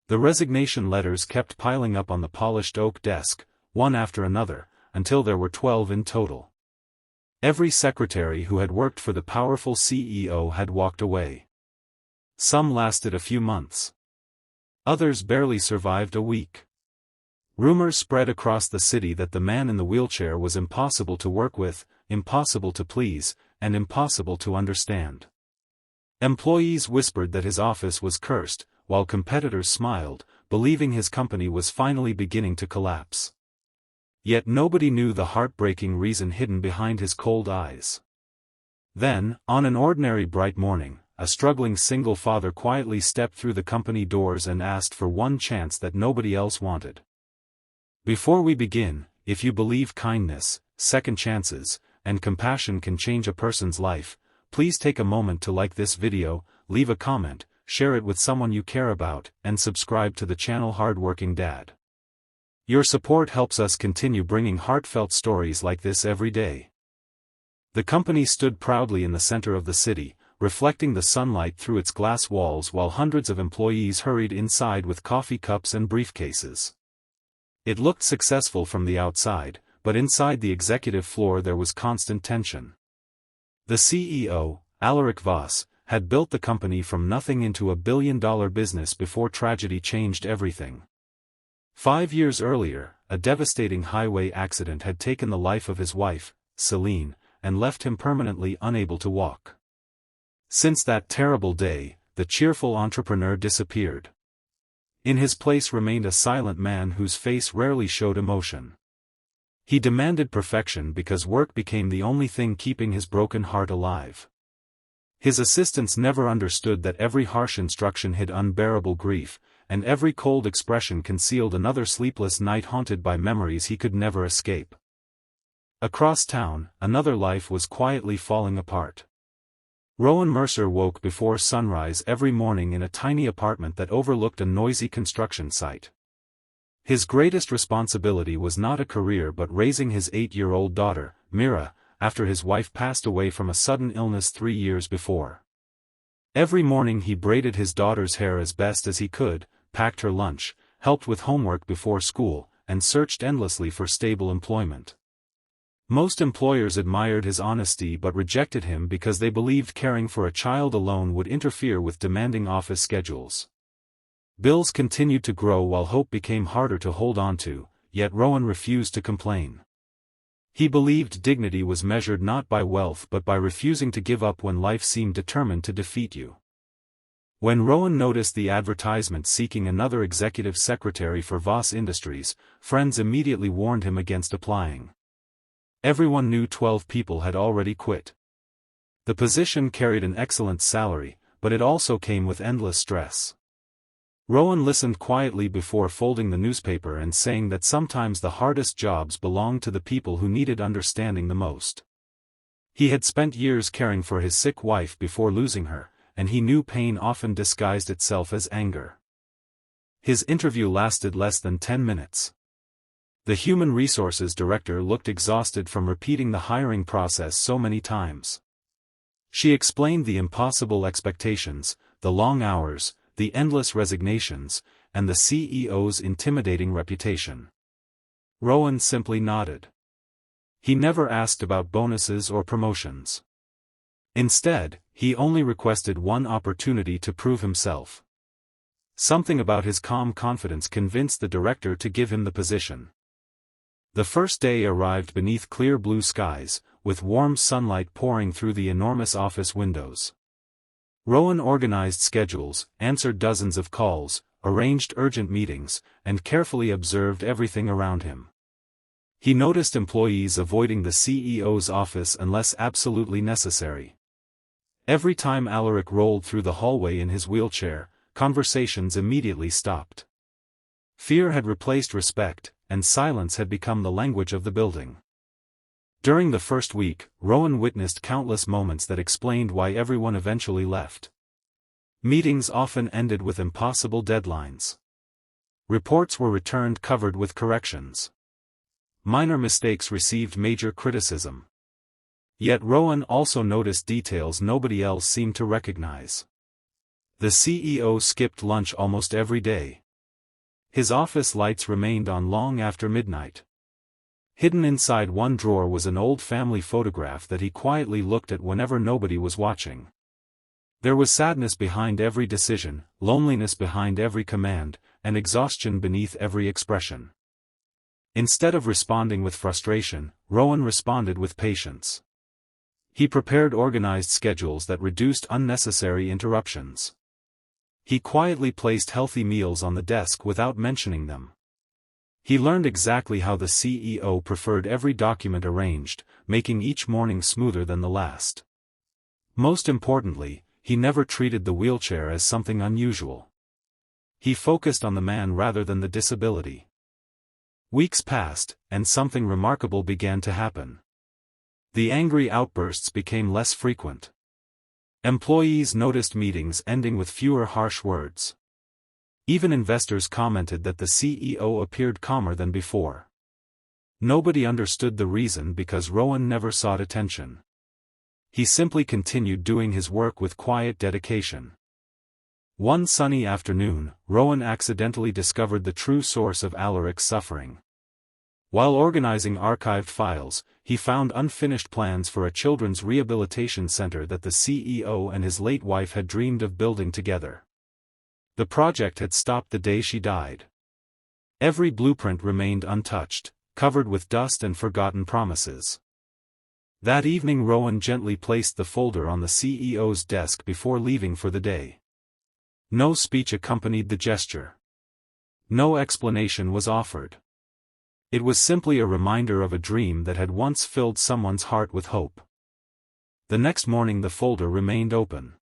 The resignation letters kept piling up on the polished oak desk, one after another, until there were 12 in total. Every secretary who had worked for the powerful CEO had walked away. Some lasted a few months. Others barely survived a week. Rumors spread across the city that the man in the wheelchair was impossible to work with, impossible to please, and impossible to understand. Employees whispered that his office was cursed, while competitors smiled, believing his company was finally beginning to collapse. Yet nobody knew the heartbreaking reason hidden behind his cold eyes. Then, on an ordinary bright morning, a struggling single father quietly stepped through the company doors and asked for one chance that nobody else wanted. Before we begin, if you believe kindness, second chances, and compassion can change a person's life, please take a moment to like this video, leave a comment, share it with someone you care about, and subscribe to the channel Hardworking Dad. Your support helps us continue bringing heartfelt stories like this every day. The company stood proudly in the center of the city, reflecting the sunlight through its glass walls while hundreds of employees hurried inside with coffee cups and briefcases. It looked successful from the outside, but inside the executive floor there was constant tension. The CEO, Alaric Voss, had built the company from nothing into a billion-dollar business before tragedy changed everything. 5 years earlier, a devastating highway accident had taken the life of his wife, Celine, and left him permanently unable to walk. Since that terrible day, the cheerful entrepreneur disappeared. In his place remained a silent man whose face rarely showed emotion. He demanded perfection because work became the only thing keeping his broken heart alive. His assistants never understood that every harsh instruction hid unbearable grief, and every cold expression concealed another sleepless night haunted by memories he could never escape. Across town, another life was quietly falling apart. Rowan Mercer woke before sunrise every morning in a tiny apartment that overlooked a noisy construction site. His greatest responsibility was not a career but raising his 8-year-old daughter, Mira, after his wife passed away from a sudden illness 3 years before. Every morning he braided his daughter's hair as best as he could, packed her lunch, helped with homework before school, and searched endlessly for stable employment. Most employers admired his honesty but rejected him because they believed caring for a child alone would interfere with demanding office schedules. Bills continued to grow while hope became harder to hold on to, yet Rowan refused to complain. He believed dignity was measured not by wealth but by refusing to give up when life seemed determined to defeat you. When Rowan noticed the advertisement seeking another executive secretary for Voss Industries, friends immediately warned him against applying. Everyone knew 12 people had already quit. The position carried an excellent salary, but it also came with endless stress. Rowan listened quietly before folding the newspaper and saying that sometimes the hardest jobs belonged to the people who needed understanding the most. He had spent years caring for his sick wife before losing her, and he knew pain often disguised itself as anger. His interview lasted less than 10 minutes. The human resources director looked exhausted from repeating the hiring process so many times. She explained the impossible expectations, the long hours, the endless resignations, and the CEO's intimidating reputation. Rowan simply nodded. He never asked about bonuses or promotions. Instead, he only requested one opportunity to prove himself. Something about his calm confidence convinced the director to give him the position. The first day arrived beneath clear blue skies, with warm sunlight pouring through the enormous office windows. Rowan organized schedules, answered dozens of calls, arranged urgent meetings, and carefully observed everything around him. He noticed employees avoiding the CEO's office unless absolutely necessary. Every time Alaric rolled through the hallway in his wheelchair, conversations immediately stopped. Fear had replaced respect, and silence had become the language of the building. During the first week, Rowan witnessed countless moments that explained why everyone eventually left. Meetings often ended with impossible deadlines. Reports were returned covered with corrections. Minor mistakes received major criticism. Yet Rowan also noticed details nobody else seemed to recognize. The CEO skipped lunch almost every day. His office lights remained on long after midnight. Hidden inside one drawer was an old family photograph that he quietly looked at whenever nobody was watching. There was sadness behind every decision, loneliness behind every command, and exhaustion beneath every expression. Instead of responding with frustration, Rowan responded with patience. He prepared organized schedules that reduced unnecessary interruptions. He quietly placed healthy meals on the desk without mentioning them. He learned exactly how the CEO preferred every document arranged, making each morning smoother than the last. Most importantly, he never treated the wheelchair as something unusual. He focused on the man rather than the disability. Weeks passed, and something remarkable began to happen. The angry outbursts became less frequent. Employees noticed meetings ending with fewer harsh words. Even investors commented that the CEO appeared calmer than before. Nobody understood the reason because Rowan never sought attention. He simply continued doing his work with quiet dedication. One sunny afternoon, Rowan accidentally discovered the true source of Alaric's suffering. While organizing archived files, he found unfinished plans for a children's rehabilitation center that the CEO and his late wife had dreamed of building together. The project had stopped the day she died. Every blueprint remained untouched, covered with dust and forgotten promises. That evening Rowan gently placed the folder on the CEO's desk before leaving for the day. No speech accompanied the gesture. No explanation was offered. It was simply a reminder of a dream that had once filled someone's heart with hope. The next morning the folder remained open.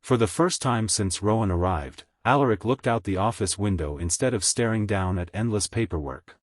For the first time since Rowan arrived, Alaric looked out the office window instead of staring down at endless paperwork.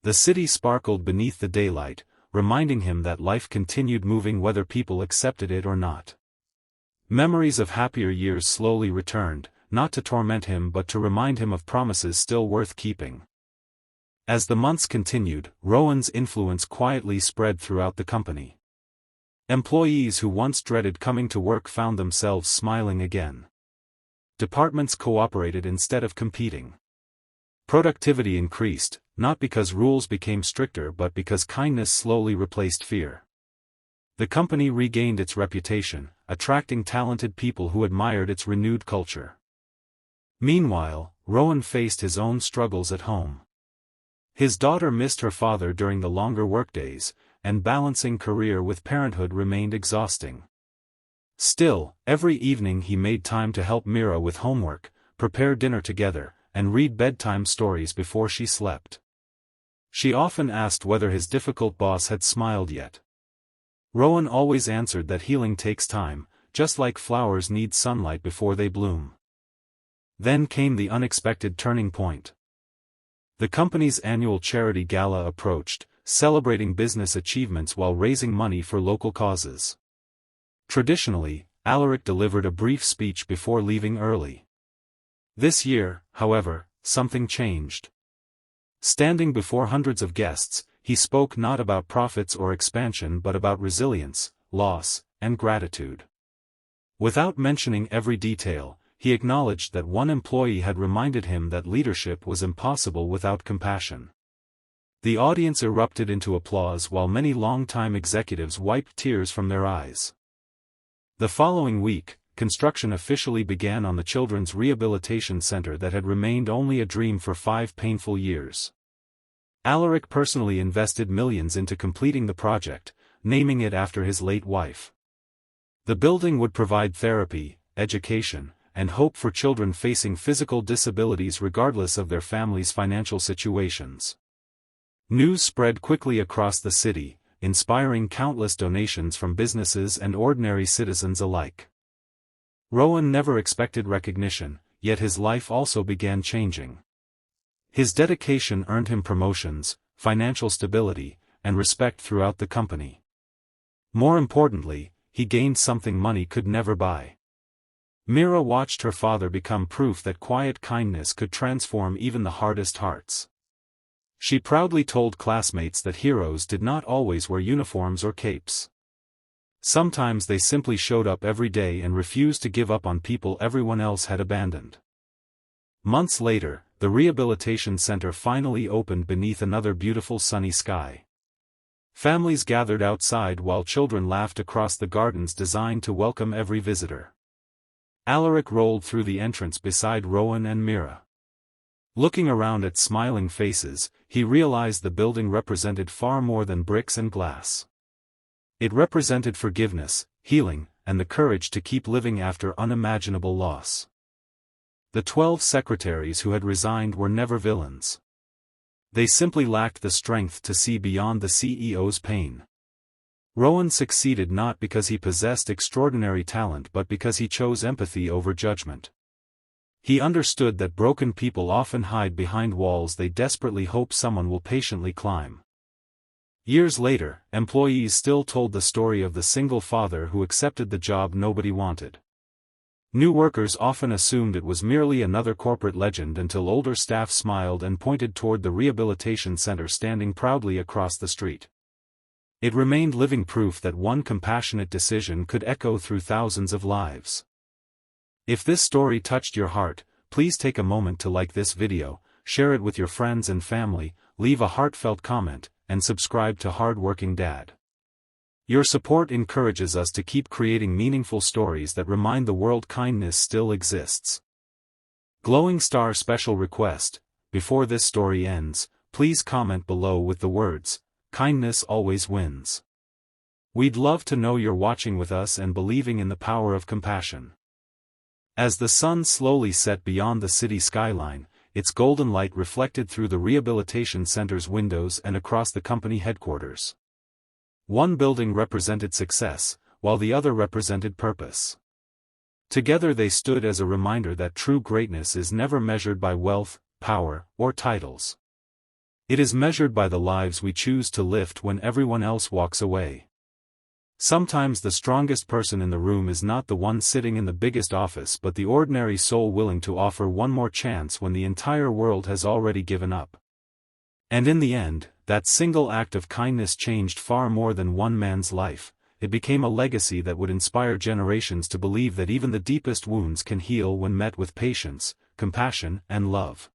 The city sparkled beneath the daylight, reminding him that life continued moving whether people accepted it or not. Memories of happier years slowly returned, not to torment him but to remind him of promises still worth keeping. As the months continued, Rowan's influence quietly spread throughout the company. Employees who once dreaded coming to work found themselves smiling again. Departments cooperated instead of competing. Productivity increased, not because rules became stricter but because kindness slowly replaced fear. The company regained its reputation, attracting talented people who admired its renewed culture. Meanwhile, Rowan faced his own struggles at home. His daughter missed her father during the longer workdays, and balancing career with parenthood remained exhausting. Still, every evening he made time to help Mira with homework, prepare dinner together, and read bedtime stories before she slept. She often asked whether his difficult boss had smiled yet. Rowan always answered that healing takes time, just like flowers need sunlight before they bloom. Then came the unexpected turning point. The company's annual charity gala approached, celebrating business achievements while raising money for local causes. Traditionally, Alaric delivered a brief speech before leaving early. This year, however, something changed. Standing before hundreds of guests, he spoke not about profits or expansion but about resilience, loss, and gratitude. Without mentioning every detail, he acknowledged that one employee had reminded him that leadership was impossible without compassion. The audience erupted into applause while many longtime executives wiped tears from their eyes. The following week, construction officially began on the children's rehabilitation center that had remained only a dream for 5 painful years. Alaric personally invested millions into completing the project, naming it after his late wife. The building would provide therapy, education, and hope for children facing physical disabilities regardless of their families' financial situations. News spread quickly across the city, inspiring countless donations from businesses and ordinary citizens alike. Rowan never expected recognition, yet his life also began changing. His dedication earned him promotions, financial stability, and respect throughout the company. More importantly, he gained something money could never buy. Mira watched her father become proof that quiet kindness could transform even the hardest hearts. She proudly told classmates that heroes did not always wear uniforms or capes. Sometimes they simply showed up every day and refused to give up on people everyone else had abandoned. Months later, the rehabilitation center finally opened beneath another beautiful sunny sky. Families gathered outside while children laughed across the gardens designed to welcome every visitor. Alaric rolled through the entrance beside Rowan and Mira. Looking around at smiling faces, he realized the building represented far more than bricks and glass. It represented forgiveness, healing, and the courage to keep living after unimaginable loss. The 12 secretaries who had resigned were never villains. They simply lacked the strength to see beyond the CEO's pain. Rowan succeeded not because he possessed extraordinary talent but because he chose empathy over judgment. He understood that broken people often hide behind walls they desperately hope someone will patiently climb. Years later, employees still told the story of the single father who accepted the job nobody wanted. New workers often assumed it was merely another corporate legend until older staff smiled and pointed toward the rehabilitation center standing proudly across the street. It remained living proof that one compassionate decision could echo through thousands of lives. If this story touched your heart, please take a moment to like this video, share it with your friends and family, leave a heartfelt comment, and subscribe to Hardworking Dad. Your support encourages us to keep creating meaningful stories that remind the world kindness still exists. Glowing star special request: before this story ends, please comment below with the words, "Kindness always wins." We'd love to know you're watching with us and believing in the power of compassion. As the sun slowly set beyond the city skyline, its golden light reflected through the rehabilitation center's windows and across the company headquarters. One building represented success, while the other represented purpose. Together they stood as a reminder that true greatness is never measured by wealth, power, or titles. It is measured by the lives we choose to lift when everyone else walks away. Sometimes the strongest person in the room is not the one sitting in the biggest office but the ordinary soul willing to offer one more chance when the entire world has already given up. And in the end, that single act of kindness changed far more than one man's life. It became a legacy that would inspire generations to believe that even the deepest wounds can heal when met with patience, compassion, and love.